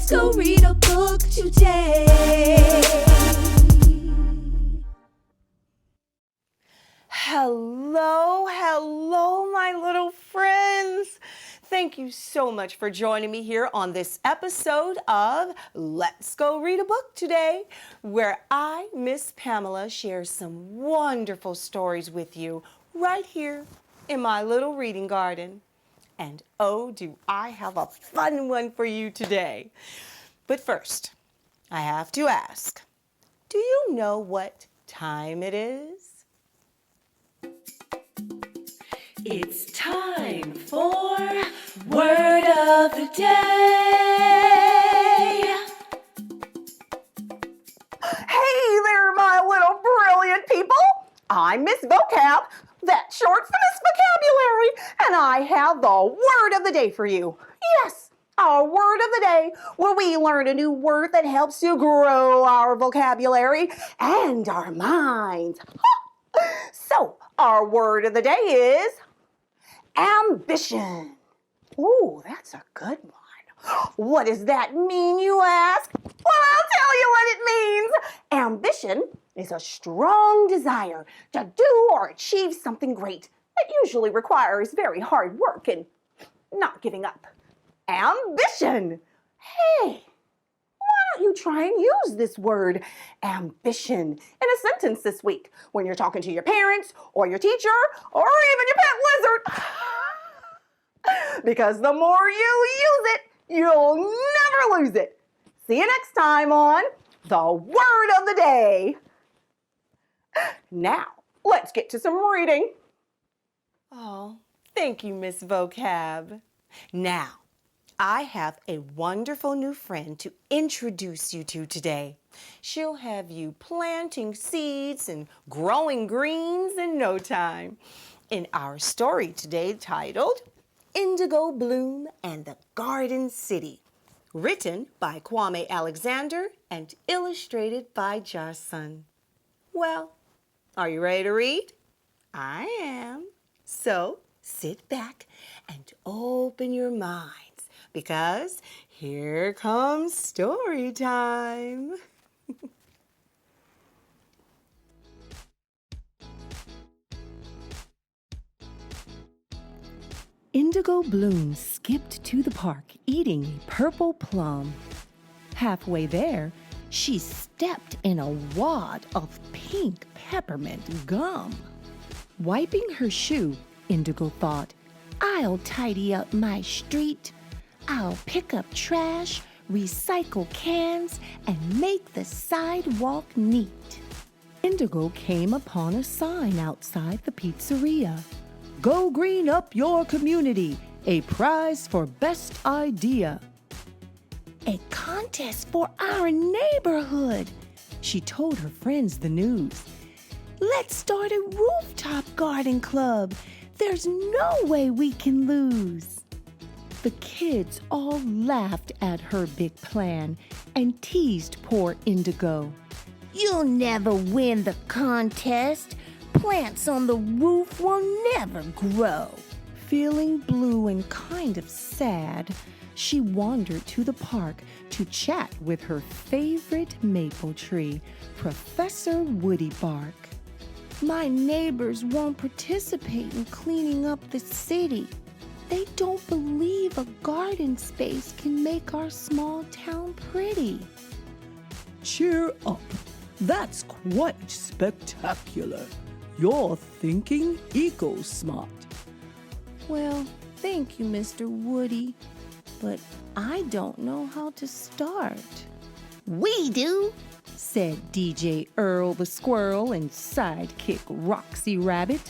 Let's go read a book today. Hello, my little friends. Thank you so much for joining me here on this episode of Let's Go Read a Book Today, where I, Miss Pamela, share some wonderful stories with you right here in my little reading garden. And oh, do I have a fun one for you today. But first, I have to ask, do you know what time it is? It's time for Word of the Day. Hey there, my little brilliant people. I'm Miss Vocab, that's short for Miss Vocabulary, and I have the word of the day for you. Yes, our word of the day, where we learn a new word that helps to grow our vocabulary and our minds. So, our word of the day is ambition. Ooh, that's a good one. What does that mean, you ask? Well, I'll tell you what it means. Ambition is a strong desire to do or achieve something great. It usually requires very hard work and not giving up. Ambition. Hey, why don't you try and use this word, ambition, in a sentence this week when you're talking to your parents or your teacher or even your pet lizard? Because the more you use it, you'll never lose it. See you next time on The Word of the Day. Now, let's get to some reading. Oh, thank you, Miss Vocab. Now, I have a wonderful new friend to introduce you to today. She'll have you planting seeds and growing greens in no time. In our story today titled Indigo, Blume, and the Garden City, written by Kwame Alexander and illustrated by JahSun. Well, are you ready to read? I am. So sit back and open your minds, because here comes story time. Indigo Blume skipped to the park eating a purple plum. Halfway there, she stepped in a wad of pink peppermint gum. Wiping her shoe, Indigo thought, "I'll tidy up my street. I'll pick up trash, recycle cans, and make the sidewalk neat." Indigo came upon a sign outside the pizzeria. "Go green up your community, a prize for best idea." "A contest for our neighborhood," she told her friends the news. "Let's start a rooftop garden club. There's no way we can lose." The kids all laughed at her big plan and teased poor Indigo. "You'll never win the contest. Plants on the roof will never grow." Feeling blue and kind of sad, she wandered to the park to chat with her favorite maple tree, Professor Woody Bark. "My neighbors won't participate in cleaning up the city. They don't believe a garden space can make our small town pretty." Cheer up. That's quite spectacular. You're thinking eco-smart. "Well, thank you, Mr. Woody, but I don't know how to start." "We do," said DJ Earl the Squirrel and sidekick Roxy Rabbit.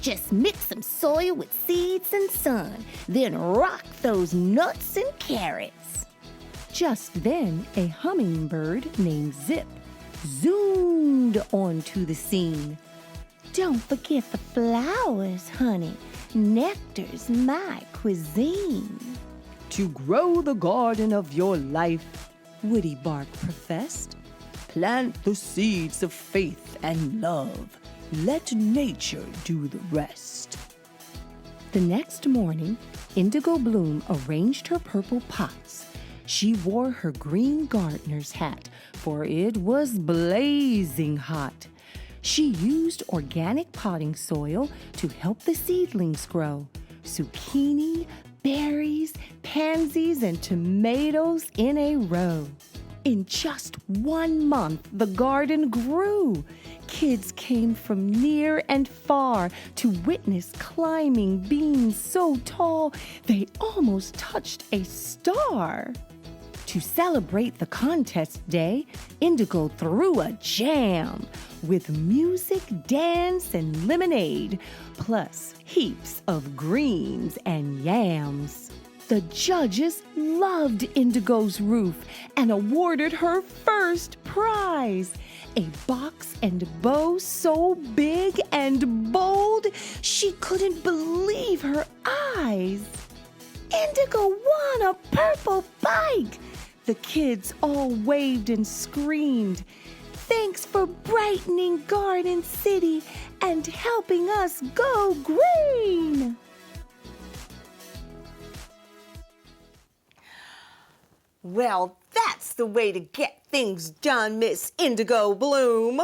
"Just mix some soil with seeds and sun, then rock those nuts and carrots." Just then, a hummingbird named Zip zoomed onto the scene. "Don't forget the flowers, honey. Nectar's my cuisine." To grow the garden of your life, Woody Bark professed, plant the seeds of faith and love. Let nature do the rest. The next morning, Indigo Blume arranged her purple pots, She wore her green gardener's hat, for it was blazing hot. She used organic potting soil to help the seedlings grow. Zucchini, berries, pansies, and tomatoes in a row. In just 1 month, the garden grew. Kids came from near and far to witness climbing beans so tall they almost touched a star. To celebrate the contest day, Indigo threw a jam with music, dance, and lemonade, plus heaps of greens and yams. The judges loved Indigo's roof and awarded her first prize, a box and bow so big and bold she couldn't believe her eyes. Indigo won a purple bike! The kids all waved and screamed. Thanks for brightening Garden City and helping us go green! Well, that's the way to get things done, Miss Indigo Blume.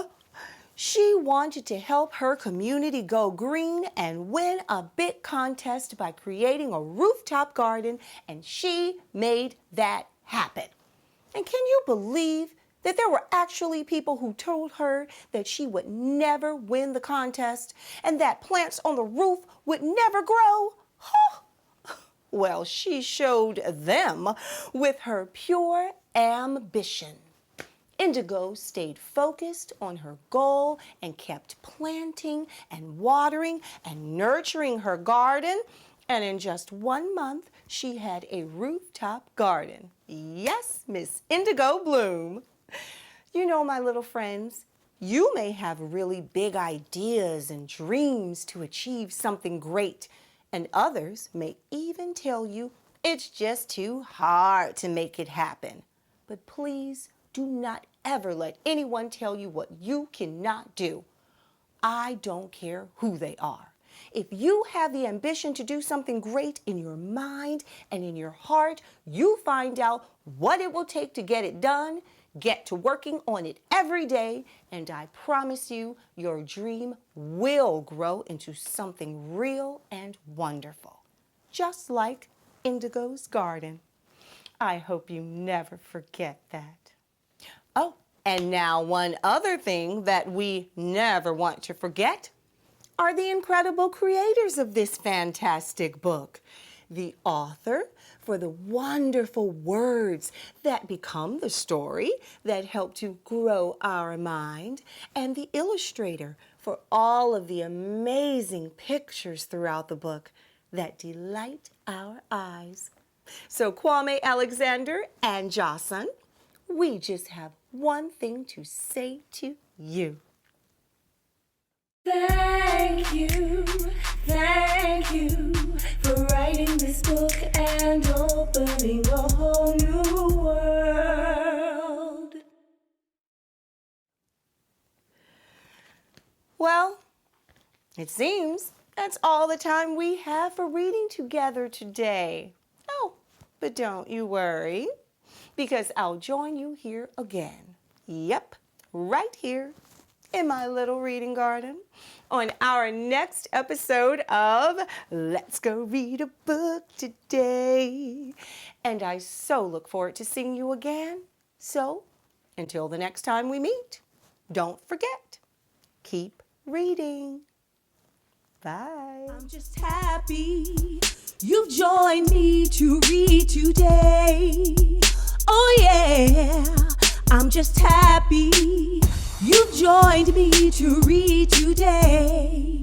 She wanted to help her community go green and win a big contest by creating a rooftop garden, and she made that happen. And can you believe that there were actually people who told her that she would never win the contest and that plants on the roof would never grow? Huh? Well, she showed them with her pure ambition. Indigo stayed focused on her goal and kept planting and watering and nurturing her garden. And in just 1 month, she had a rooftop garden. Yes, Miss Indigo Blume. You know, my little friends, you may have really big ideas and dreams to achieve something great, and others may even tell you it's just too hard to make it happen. But please do not ever let anyone tell you what you cannot do. I don't care who they are. If you have the ambition to do something great in your mind and in your heart, you find out what it will take to get it done, get to working on it every day, and I promise you, your dream will grow into something real and wonderful, just like Indigo's garden. I hope you never forget that. Oh, and now one other thing that we never want to forget are the incredible creators of this fantastic book. The author for the wonderful words that become the story that help to grow our mind, and the illustrator for all of the amazing pictures throughout the book that delight our eyes. So Kwame Alexander and JahSun, we just have one thing to say to you. Thank you for writing this book and opening a whole new world. Well, it seems that's all the time we have for reading together today. Oh, but don't you worry, because I'll join you here again. Yep, right here in my little reading garden on our next episode of Let's Go Read a Book Today. And I so look forward to seeing you again. So, until the next time we meet, don't forget, keep reading. Bye. I'm just happy you've joined me to read today. Oh yeah, I'm just happy you've joined me to read today.